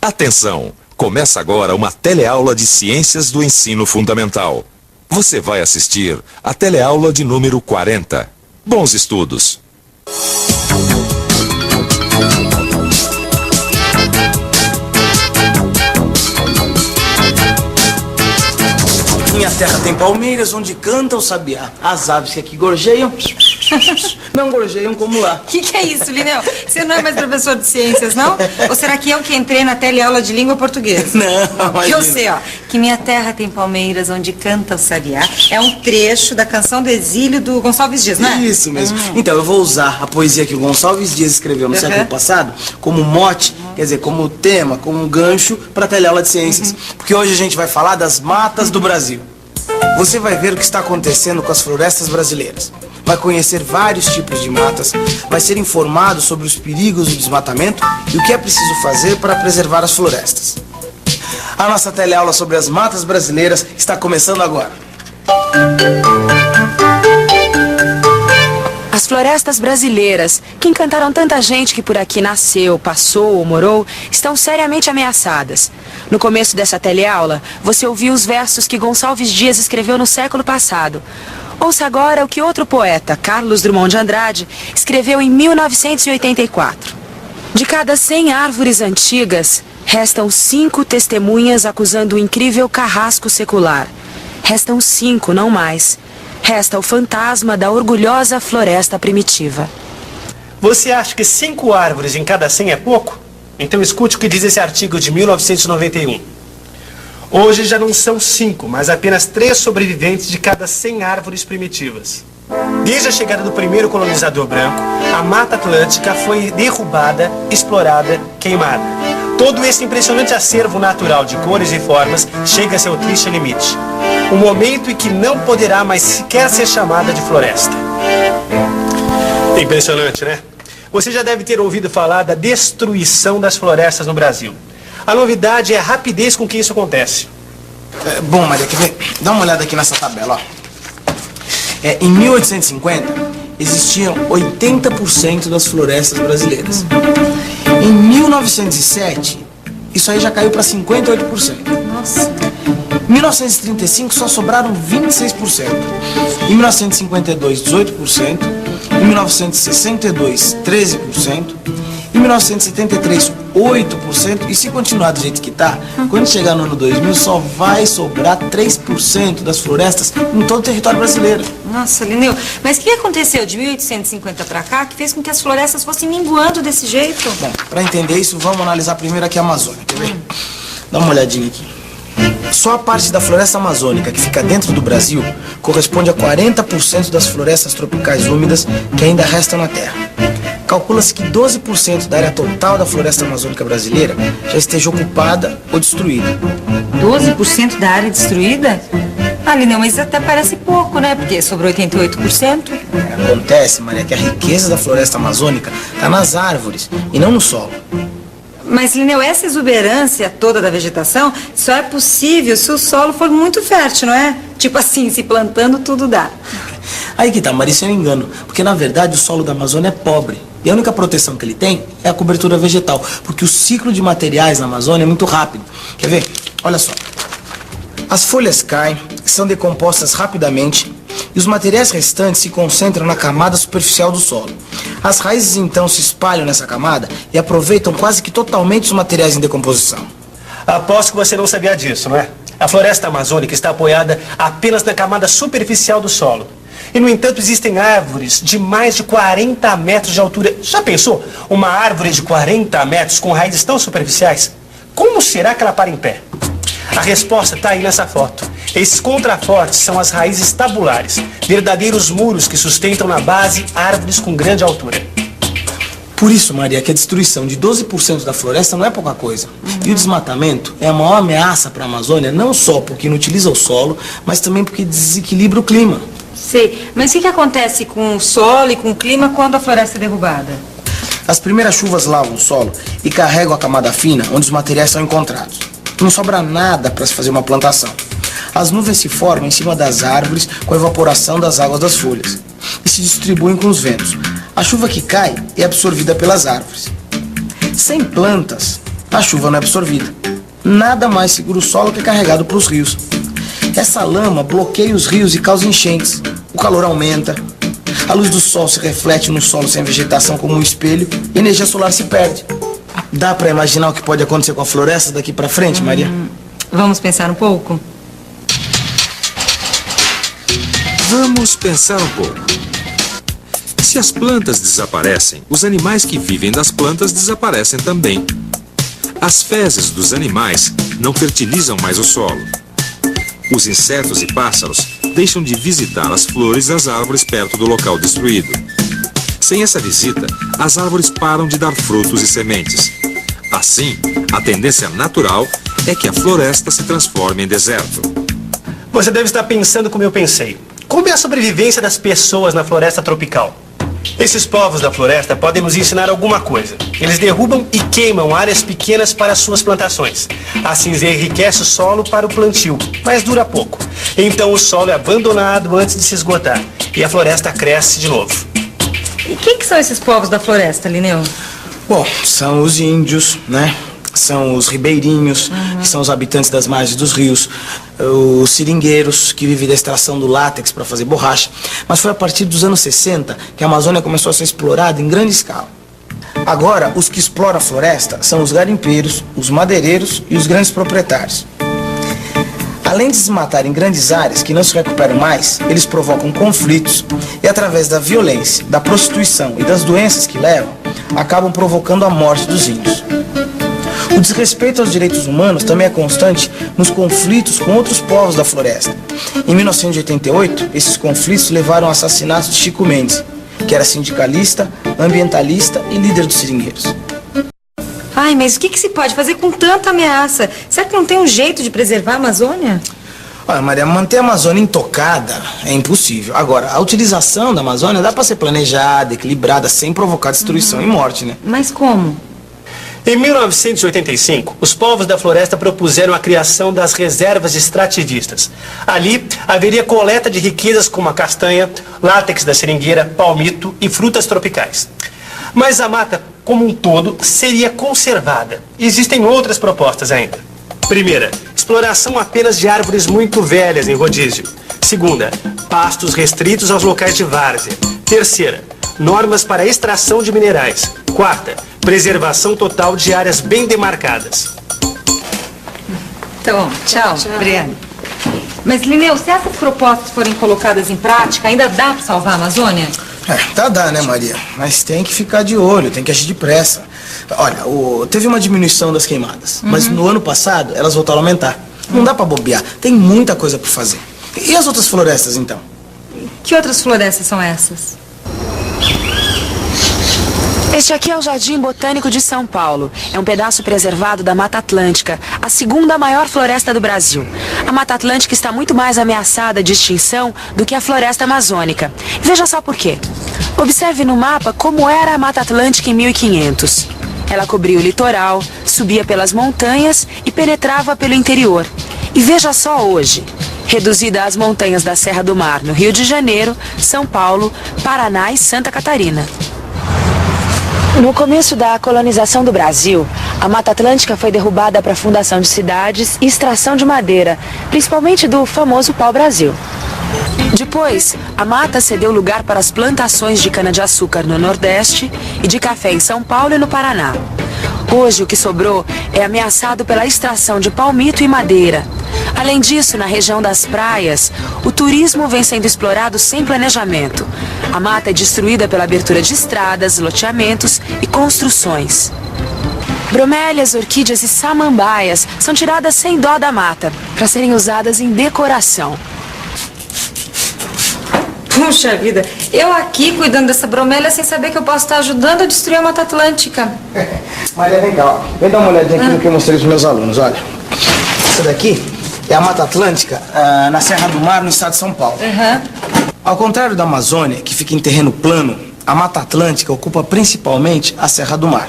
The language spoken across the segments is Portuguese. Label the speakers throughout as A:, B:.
A: Atenção! Começa agora uma teleaula de Ciências do Ensino Fundamental. Você vai assistir a teleaula de número 40. Bons estudos!
B: Minha terra tem palmeiras onde canta o sabiá. As aves que aqui gorjeiam, não gorjeiam como lá.
C: Que é isso, Lineu? Você não é mais professor de ciências, não? Ou será que eu que entrei na teleaula de língua portuguesa?
B: Não,
C: que eu sei, ó, que minha terra tem palmeiras onde canta o sabiá. É um trecho da canção do exílio do Gonçalves Dias, não é?
B: Isso mesmo. Então, eu vou usar a poesia que o Gonçalves Dias escreveu no século passado como mote, quer dizer, como tema, como gancho para a teleaula de ciências. Porque hoje a gente vai falar das matas do Brasil. Você vai ver o que está acontecendo com as florestas brasileiras. Vai conhecer vários tipos de matas, vai ser informado sobre os perigos do desmatamento e o que é preciso fazer para preservar as florestas. A nossa teleaula sobre as matas brasileiras está começando agora.
D: As florestas brasileiras, que encantaram tanta gente que por aqui nasceu, passou ou morou, estão seriamente ameaçadas. No começo dessa teleaula, você ouviu os versos que Gonçalves Dias escreveu no século passado. Ouça agora o que outro poeta, Carlos Drummond de Andrade, escreveu em 1984. De cada 100 árvores antigas, restam 5 testemunhas acusando o incrível carrasco secular. Restam 5, não mais. Resta o fantasma da orgulhosa floresta primitiva.
E: Você acha que 5 árvores em cada 100 é pouco? Então escute o que diz esse artigo de 1991. Hoje já não são 5, mas apenas 3 sobreviventes de cada 100 árvores primitivas. Desde a chegada do primeiro colonizador branco, a Mata Atlântica foi derrubada, explorada, queimada. Todo esse impressionante acervo natural de cores e formas chega a seu triste limite. Um momento em que não poderá mais sequer ser chamada de floresta. Impressionante, né? Você já deve ter ouvido falar da destruição das florestas no Brasil. A novidade é a rapidez com que isso acontece.
B: Bom, Maria, quer ver? Dá uma olhada aqui nessa tabela, ó. Em 1850, existiam 80% das florestas brasileiras. Em 1907, isso aí já caiu para 58%.
C: Nossa.
B: Em 1935, só sobraram 26%. Em 1952, 18%. Em 1962, 13%. Em 1973, 8%. E se continuar do jeito que está, quando chegar no ano 2000, só vai sobrar 3% das florestas em todo o território brasileiro.
C: Nossa, Lineu, mas o que aconteceu de 1850 para cá que fez com que as florestas fossem minguando desse jeito?
B: Bom, para entender isso, vamos analisar primeiro aqui a Amazônia, quer ver? Dá uma olhadinha aqui. Só a parte da floresta amazônica que fica dentro do Brasil corresponde a 40% das florestas tropicais úmidas que ainda restam na Terra. Calcula-se que 12% da área total da floresta amazônica brasileira já esteja ocupada ou destruída.
C: 12% da área destruída? Ah, Lineu, mas isso até parece pouco, né? Porque sobrou 88%.
B: Acontece, Maria, que a riqueza da floresta amazônica está nas árvores e não no solo.
C: Mas, Lineu, essa exuberância toda da vegetação só é possível se o solo for muito fértil, não é? Tipo assim, se plantando tudo dá.
B: Aí que tá, Maria, isso é um engano. Porque, na verdade, o solo da Amazônia é pobre. E a única proteção que ele tem é a cobertura vegetal. Porque o ciclo de materiais na Amazônia é muito rápido. Quer ver? Olha só. As folhas caem, são decompostas rapidamente e os materiais restantes se concentram na camada superficial do solo. As raízes então se espalham nessa camada e aproveitam quase que totalmente os materiais em decomposição.
E: Aposto que você não sabia disso, não é? A floresta amazônica está apoiada apenas na camada superficial do solo. E, no entanto, existem árvores de mais de 40 metros de altura. Já pensou? Uma árvore de 40 metros com raízes tão superficiais? Como será que ela para em pé? A resposta está aí nessa foto. Esses contrafortes são as raízes tabulares, verdadeiros muros que sustentam na base árvores com grande altura.
B: Por isso, Maria, que a destruição de 12% da floresta não é pouca coisa. E o desmatamento é a maior ameaça para a Amazônia, não só porque inutiliza o solo, mas também porque desequilibra o clima.
C: Sei, mas o que acontece com o solo e com o clima quando a floresta é derrubada?
B: As primeiras chuvas lavam o solo e carregam a camada fina onde os materiais são encontrados. Não sobra nada para se fazer uma plantação. As nuvens se formam em cima das árvores com a evaporação das águas das folhas e se distribuem com os ventos. A chuva que cai é absorvida pelas árvores. Sem plantas, a chuva não é absorvida. Nada mais segura o solo que é carregado para os rios. Essa lama bloqueia os rios e causa enchentes. O calor aumenta. A luz do sol se reflete no solo sem vegetação como um espelho e a energia solar se perde. Dá para imaginar o que pode acontecer com a floresta daqui para frente, Maria?
C: Vamos pensar um pouco?
A: Vamos pensar um pouco. Se as plantas desaparecem, os animais que vivem das plantas desaparecem também. As fezes dos animais não fertilizam mais o solo. Os insetos e pássaros deixam de visitar as flores das árvores perto do local destruído. Sem essa visita, as árvores param de dar frutos e sementes. Assim, a tendência natural é que a floresta se transforme em deserto.
E: Você deve estar pensando como eu pensei. Como é a sobrevivência das pessoas na floresta tropical? Esses povos da floresta podem nos ensinar alguma coisa. Eles derrubam e queimam áreas pequenas para suas plantações. Assim enriquece o solo para o plantio, mas dura pouco. Então o solo é abandonado antes de se esgotar e a floresta cresce de novo.
C: E quem que são esses povos da floresta, Linneu?
B: Bom, são os índios, né? São os ribeirinhos, que são os habitantes das margens dos rios, os seringueiros, que vivem da extração do látex para fazer borracha. Mas foi a partir dos anos 60 que a Amazônia começou a ser explorada em grande escala. Agora, os que exploram a floresta são os garimpeiros, os madeireiros e os grandes proprietários. Além de desmatarem grandes áreas que não se recuperam mais, eles provocam conflitos e, através da violência, da prostituição e das doenças que levam, acabam provocando a morte dos índios. O desrespeito aos direitos humanos também é constante nos conflitos com outros povos da floresta. Em 1988, esses conflitos levaram ao assassinato de Chico Mendes, que era sindicalista, ambientalista e líder dos seringueiros.
C: Ai, mas o que se pode fazer com tanta ameaça? Será que não tem um jeito de preservar a Amazônia?
B: Olha, Maria, manter a Amazônia intocada é impossível. Agora, a utilização da Amazônia dá para ser planejada, equilibrada, sem provocar destruição e morte, né?
C: Mas como?
E: Em 1985, os povos da floresta propuseram a criação das reservas extrativistas. Ali, haveria coleta de riquezas como a castanha, látex da seringueira, palmito e frutas tropicais. Mas a mata, como um todo, seria conservada. Existem outras propostas ainda. Primeira, exploração apenas de árvores muito velhas em rodízio. Segunda, pastos restritos aos locais de várzea. Terceira, normas para extração de minerais. Quarta, preservação total de áreas bem demarcadas.
C: Tá bom, tchau. Obrigada. Mas, Linneu, se essas propostas forem colocadas em prática, ainda dá para salvar a Amazônia?
B: Dá, né, Maria? Mas tem que ficar de olho, tem que agir depressa. Olha, teve uma diminuição das queimadas, mas no ano passado elas voltaram a aumentar. Não dá para bobear, tem muita coisa para fazer. E as outras florestas, então?
C: Que outras florestas são essas?
D: Este aqui é o Jardim Botânico de São Paulo. É um pedaço preservado da Mata Atlântica, a segunda maior floresta do Brasil. A Mata Atlântica está muito mais ameaçada de extinção do que a floresta amazônica. Veja só por quê. Observe no mapa como era a Mata Atlântica em 1500. Ela cobria o litoral, subia pelas montanhas e penetrava pelo interior. E veja só hoje. Reduzida às montanhas da Serra do Mar, no Rio de Janeiro, São Paulo, Paraná e Santa Catarina. No começo da colonização do Brasil, a Mata Atlântica foi derrubada para a fundação de cidades e extração de madeira, principalmente do famoso pau-brasil. Depois, a mata cedeu lugar para as plantações de cana-de-açúcar no Nordeste e de café em São Paulo e no Paraná. Hoje, o que sobrou é ameaçado pela extração de palmito e madeira. Além disso, na região das praias, o turismo vem sendo explorado sem planejamento. A mata é destruída pela abertura de estradas, loteamentos e construções. Bromélias, orquídeas e samambaias são tiradas sem dó da mata, para serem usadas em decoração.
C: Puxa vida, eu aqui cuidando dessa bromélia sem saber que eu posso estar ajudando a destruir a Mata Atlântica.
B: Maria, vem cá, ó. Vem dar uma olhadinha aqui no que eu mostrei para os meus alunos, olha. Essa daqui é a Mata Atlântica, na Serra do Mar, no estado de São Paulo. Ao contrário da Amazônia, que fica em terreno plano, a Mata Atlântica ocupa principalmente a Serra do Mar.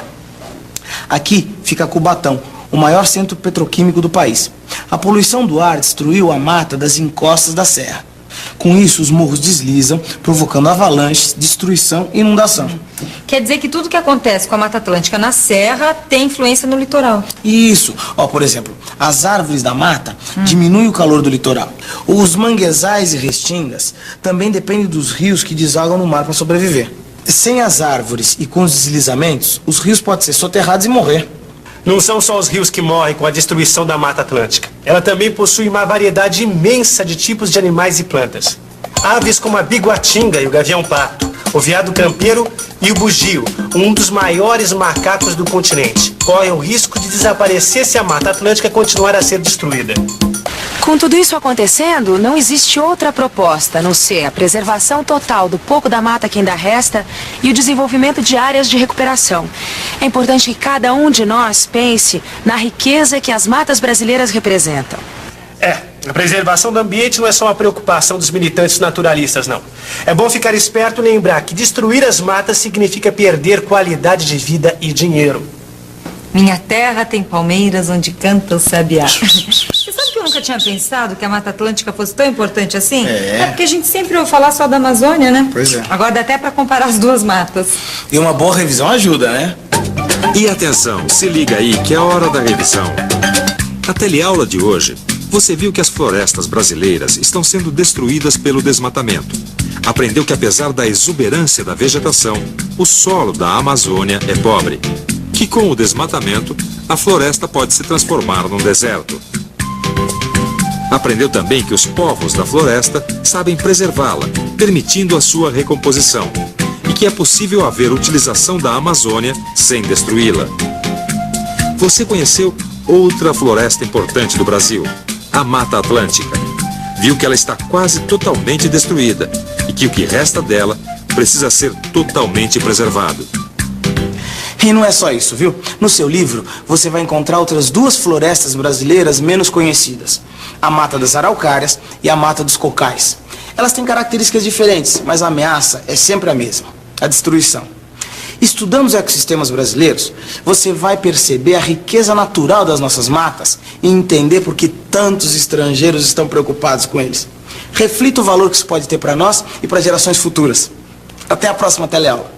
B: Aqui fica Cubatão, o maior centro petroquímico do país. A poluição do ar destruiu a mata das encostas da serra. Com isso, os morros deslizam, provocando avalanches, destruição e inundação.
C: Quer dizer que tudo que acontece com a Mata Atlântica na serra tem influência no litoral.
B: Isso. Ó, por exemplo, as árvores da mata diminuem o calor do litoral. Os manguezais e restingas também dependem dos rios que desagam no mar para sobreviver. Sem as árvores e com os deslizamentos, os rios podem ser soterrados e morrer.
E: Não são só os rios que morrem com a destruição da Mata Atlântica. Ela também possui uma variedade imensa de tipos de animais e plantas. Aves como a biguatinga e o gavião-pato, o veado campeiro e o bugio, um dos maiores macacos do continente, correm o risco de desaparecer se a Mata Atlântica continuar a ser destruída.
D: Com tudo isso acontecendo, não existe outra proposta a não ser a preservação total do pouco da mata que ainda resta e o desenvolvimento de áreas de recuperação. É importante que cada um de nós pense na riqueza que as matas brasileiras representam.
E: A preservação do ambiente não é só uma preocupação dos militantes naturalistas, não. É bom ficar esperto e lembrar que destruir as matas significa perder qualidade de vida e dinheiro.
C: Minha terra tem palmeiras onde canta o sabiá. Você sabe que eu nunca tinha pensado que a Mata Atlântica fosse tão importante assim? É porque a gente sempre ouve falar só da Amazônia, né?
B: Pois é.
C: Agora dá até pra comparar as duas matas.
B: E uma boa revisão ajuda, né?
A: E atenção, se liga aí que é a hora da revisão. Na teleaula de hoje, você viu que as florestas brasileiras estão sendo destruídas pelo desmatamento. Aprendeu que apesar da exuberância da vegetação, o solo da Amazônia é pobre. Que com o desmatamento, a floresta pode se transformar num deserto. Aprendeu também que os povos da floresta sabem preservá-la, permitindo a sua recomposição, e que é possível haver utilização da Amazônia sem destruí-la. Você conheceu outra floresta importante do Brasil, a Mata Atlântica. Viu que ela está quase totalmente destruída e que o que resta dela precisa ser totalmente preservado.
B: E não é só isso, viu? No seu livro, você vai encontrar outras duas florestas brasileiras menos conhecidas. A Mata das Araucárias e a Mata dos Cocais. Elas têm características diferentes, mas a ameaça é sempre a mesma, a destruição. Estudando os ecossistemas brasileiros, você vai perceber a riqueza natural das nossas matas e entender por que tantos estrangeiros estão preocupados com eles. Reflita o valor que isso pode ter para nós e para gerações futuras. Até a próxima teleaula.